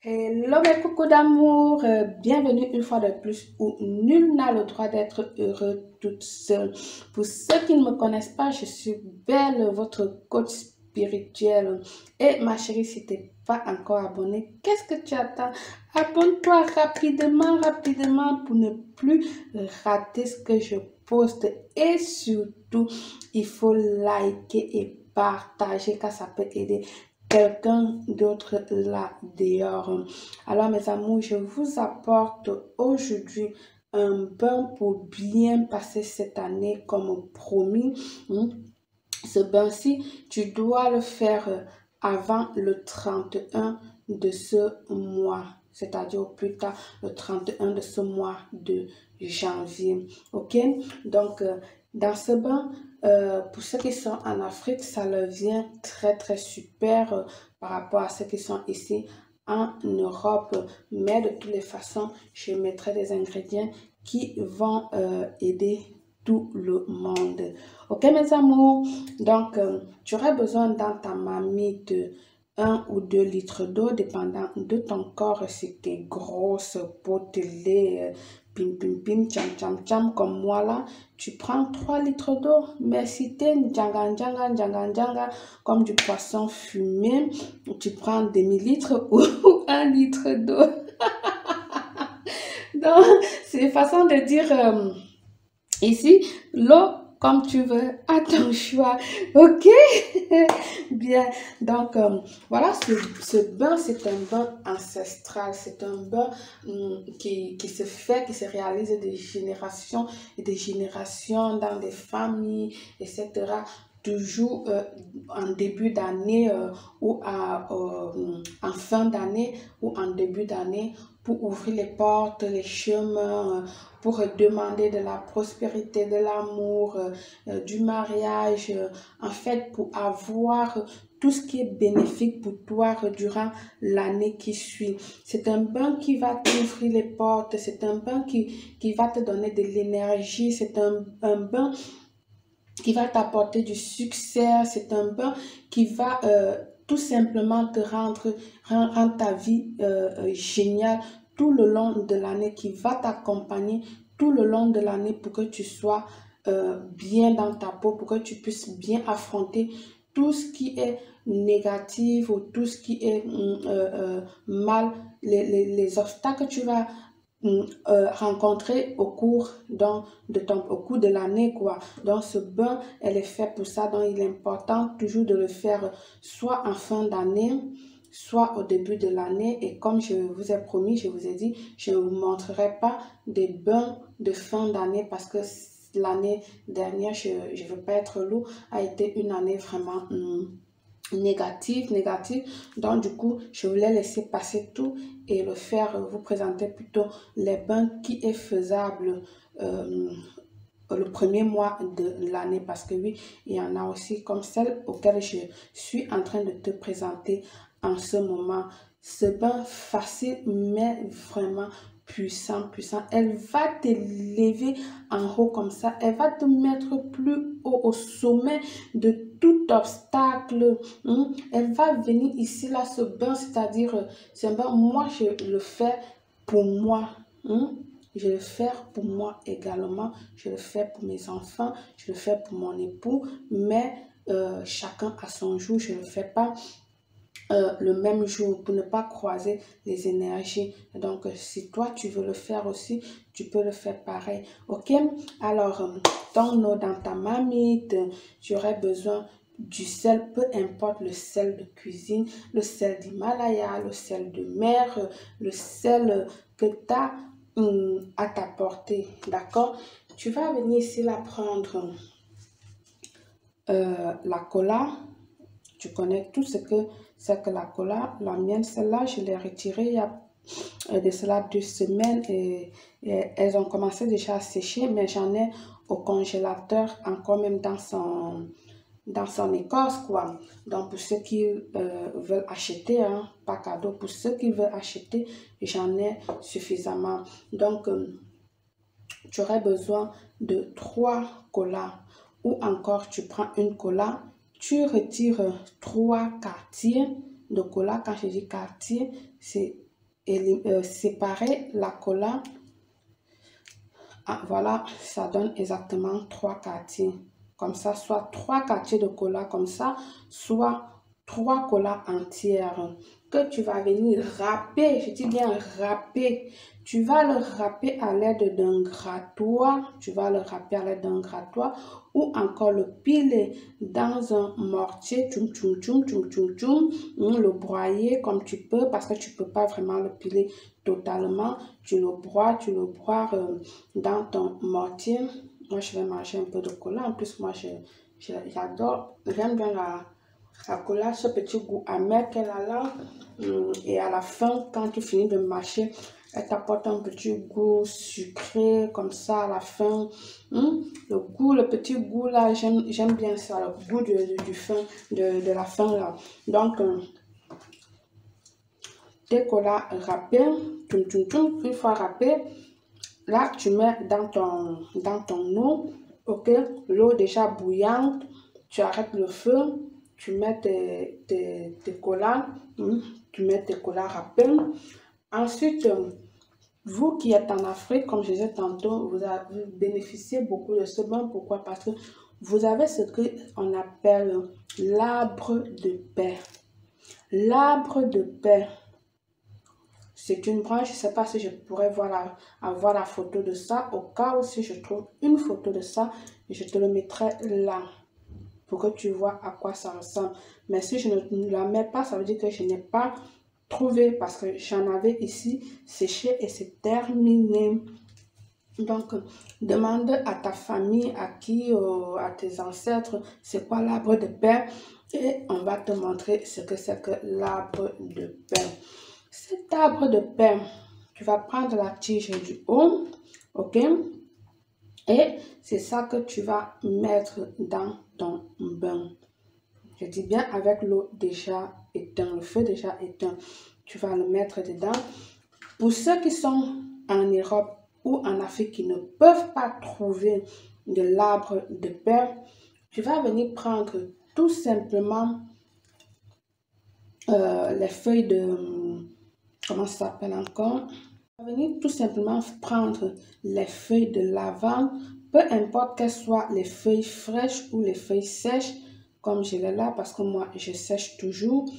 Hello mes coucou d'amour, bienvenue une fois de plus où nul n'a le droit d'être heureux toute seule. Pour ceux qui ne me connaissent pas, je suis Belle, votre coach spirituel. Et ma chérie, si tu n'es pas encore abonné, qu'est-ce que tu attends? Abonne-toi rapidement pour ne plus rater ce que je poste. Et surtout, il faut liker et partager car ça peut aider quelqu'un d'autre là dehors. Alors mes amours, je vous apporte aujourd'hui un bain pour bien passer cette année comme promis. Ce bain-ci, tu dois le faire avant le 31 de ce mois, c'est-à-dire au plus tard le 31 de ce mois de janvier. Ok? Donc, dans ce bain, pour ceux qui sont en Afrique, ça leur vient très super par rapport à ceux qui sont ici en Europe. Mais de toutes les façons, je mettrai des ingrédients qui vont aider tout le monde. Ok mes amours, donc tu aurais besoin dans ta marmite 1 ou 2 litres d'eau dépendant de ton corps. Si tu es grosse, potelée, pim cham comme moi là, tu prends 3 litres d'eau. Mais si tu es djanga comme du poisson fumé, tu prends demi-litre ou 1 litre d'eau. Donc c'est une façon de dire ici, l'eau comme tu veux, à ton choix, ok? Bien, donc voilà, ce bain, c'est un bain ancestral, c'est un bain qui se réalise des générations et des générations dans des familles, etc. Toujours en début d'année ou en fin d'année ou en début d'année pour ouvrir les portes, les chemins, pour demander de la prospérité, de l'amour, du mariage, en fait pour avoir tout ce qui est bénéfique pour toi durant l'année qui suit. C'est un bain qui va t'ouvrir les portes, c'est un bain qui va te donner de l'énergie, c'est un bain qui va t'apporter du succès, c'est un bain qui va tout simplement te rendre ta vie géniale tout le long de l'année, qui va t'accompagner tout le long de l'année pour que tu sois bien dans ta peau, pour que tu puisses bien affronter tout ce qui est négatif ou tout ce qui est mal, les obstacles que tu vas rencontrer au cours de l'année quoi. Donc ce bain elle est fait pour ça, donc il est important toujours de le faire soit en fin d'année soit au début de l'année. Et comme je vous ai promis, je vous ai dit, je ne vous montrerai pas des bains de fin d'année parce que l'année dernière, je ne veux pas être lourd, a été une année vraiment négative. Donc du coup je voulais laisser passer tout et le faire vous présenter plutôt les bains qui est faisable le premier mois de l'année, parce que oui, il y en a aussi comme celle auquel je suis en train de te présenter en ce moment. Ce bain facile mais vraiment puissant, elle va t'élever en haut comme ça, elle va te mettre plus haut au sommet de tout obstacle. Elle va venir ici là, ce bain, c'est-à-dire c'est un bain, moi je le fais pour moi. Je le fais pour moi également, je le fais pour mes enfants, je le fais pour mon époux, mais chacun à son jour, je ne le fais pas le même jour pour ne pas croiser les énergies. Donc, si toi, tu veux le faire aussi, tu peux le faire pareil. Ok? Alors, ton eau dans ta marmite, tu aurais besoin du sel, peu importe le sel de cuisine, le sel d'Himalaya, le sel de mer, le sel que tu as à ta portée. D'accord? Tu vas venir ici la prendre la cola. Tu connais tout ce que c'est que la cola. La mienne, celle-là, je l'ai retirée il y a de cela 2 semaines et elles ont commencé déjà à sécher, mais j'en ai au congélateur encore même dans son écorce quoi. Donc pour ceux qui veulent acheter, hein, pas cadeau, pour ceux qui veulent acheter, j'en ai suffisamment. Donc tu aurais besoin de 3 colas. Ou encore, tu prends une cola, tu retires 3 quartiers de cola. Quand je dis quartier, c'est séparer la cola. Ah, voilà, ça donne exactement 3 quartiers. Comme ça, soit 3 quartiers de cola comme ça, soit 3 colas entières que tu vas venir râper. Je dis bien râper. Tu vas le râper à l'aide d'un grattoir. Tu vas le râper à l'aide d'un grattoir ou encore le piler dans un mortier. Tchoum, tchoum, tchoum, tchoum, tchoum, tchoum. Le broyer comme tu peux parce que tu ne peux pas vraiment le piler totalement. Tu le broies dans ton mortier. Moi, je vais manger un peu de cola. En plus, moi, j'adore, j'aime bien la cola, ce petit goût amer qu'elle a là. Et à la fin, quand tu finis de mâcher, elle t'apporte un petit goût sucré comme ça à la fin. Le petit goût là, j'aime bien ça, le goût de la fin là. Donc, tes colas râpés, une fois râpés, là, tu mets dans ton eau, ok, l'eau déjà bouillante, tu arrêtes le feu, tu mets tes colas, tu mets tes colas râpés. Ensuite, vous qui êtes en Afrique, comme je disais tantôt, vous avez bénéficié beaucoup de ce bain. Pourquoi? Parce que vous avez ce qu'on appelle l'arbre de paix. L'arbre de paix. C'est une branche, je ne sais pas si je pourrais avoir la photo de ça. Au cas où si je trouve une photo de ça, je te le mettrai là pour que tu vois à quoi ça ressemble. Mais si je ne la mets pas, ça veut dire que je n'ai pas trouvé parce que j'en avais ici séché et c'est terminé. Donc, demande à ta famille, à tes ancêtres, c'est quoi l'arbre de paix et on va te montrer ce que c'est que l'arbre de paix. Cet arbre de paix, tu vas prendre la tige du haut, ok? Et c'est ça que tu vas mettre dans ton bain. Je dis bien avec l'eau déjà éteinte, le feu déjà éteint. Tu vas le mettre dedans. Pour ceux qui sont en Europe ou en Afrique qui ne peuvent pas trouver de l'arbre de paix, tu vas venir prendre tout simplement les feuilles de... Comment ça s'appelle encore? Tu vas venir tout simplement prendre les feuilles de lavande, peu importe qu'elles soient les feuilles fraîches ou les feuilles sèches, comme je l'ai là, parce que moi, je sèche toujours.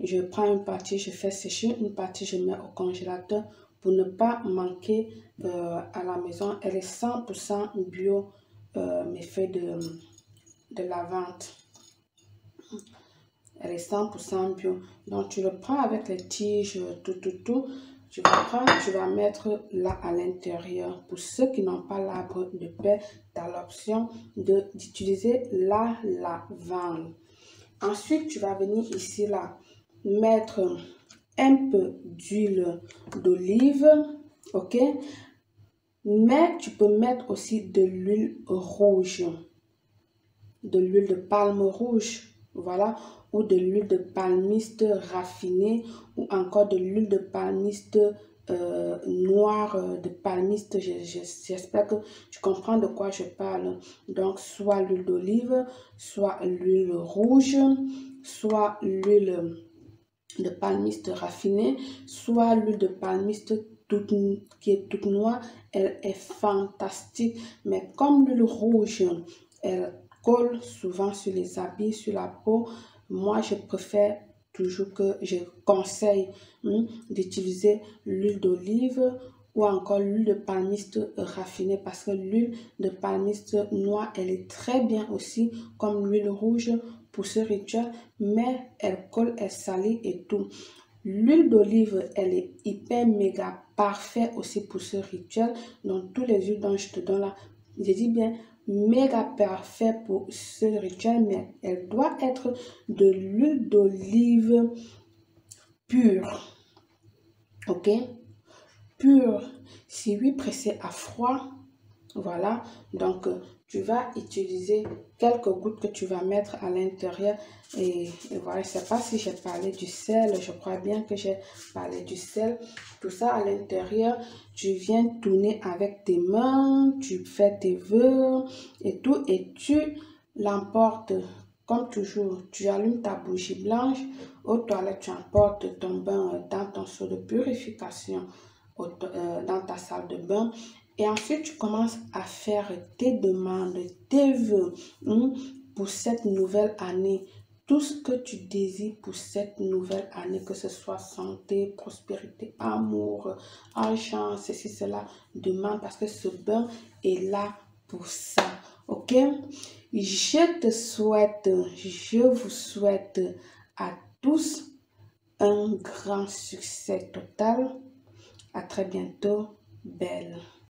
Je prends une partie, je fais sécher, une partie, je mets au congélateur pour ne pas manquer à la maison. Elle est 100% bio, mes feuilles de lavande. Elle est 100% bio. Donc, tu le prends avec les tiges, tout. Tu vas prendre, tu vas mettre là à l'intérieur. Pour ceux qui n'ont pas l'arbre de paix, tu as l'option d'utiliser la lavande. Ensuite, tu vas venir ici, là, mettre un peu d'huile d'olive, ok? Mais tu peux mettre aussi de l'huile rouge, de l'huile de palme rouge, voilà, ou de l'huile de palmiste raffinée, ou encore de l'huile de palmiste noire, de palmiste. J'espère que tu comprends de quoi je parle. Donc, soit l'huile d'olive, soit l'huile rouge, soit l'huile de palmiste raffinée, soit l'huile de palmiste qui est toute noire. Elle est fantastique. Mais comme l'huile rouge, elle colle souvent sur les habits, sur la peau, moi je préfère toujours je conseille d'utiliser l'huile d'olive ou encore l'huile de palmiste raffinée parce que l'huile de palmiste noire, elle est très bien aussi comme l'huile rouge pour ce rituel, mais elle colle, elle salit et tout. L'huile d'olive, elle est hyper méga parfait aussi pour ce rituel. Donc, tous les huiles dont je te donne là, je dis bien méga parfait pour ce rituel, mais elle doit être de l'huile d'olive pure. Ok? Pure. Si oui, pressée à froid. Voilà, donc tu vas utiliser quelques gouttes que tu vas mettre à l'intérieur. Et voilà, je ne sais pas si j'ai parlé du sel, je crois bien que j'ai parlé du sel. Tout ça à l'intérieur, tu viens tourner avec tes mains, tu fais tes vœux et tout, et tu l'emportes. Comme toujours, tu allumes ta bougie blanche, aux toilettes, tu emportes ton bain dans ton seau de purification, dans ta salle de bain. Et ensuite, tu commences à faire tes demandes, tes vœux pour cette nouvelle année. Tout ce que tu désires pour cette nouvelle année, que ce soit santé, prospérité, amour, argent, ceci, cela, demande parce que ce bain est là pour ça. Ok? Je vous souhaite à tous un grand succès total. À très bientôt, belle.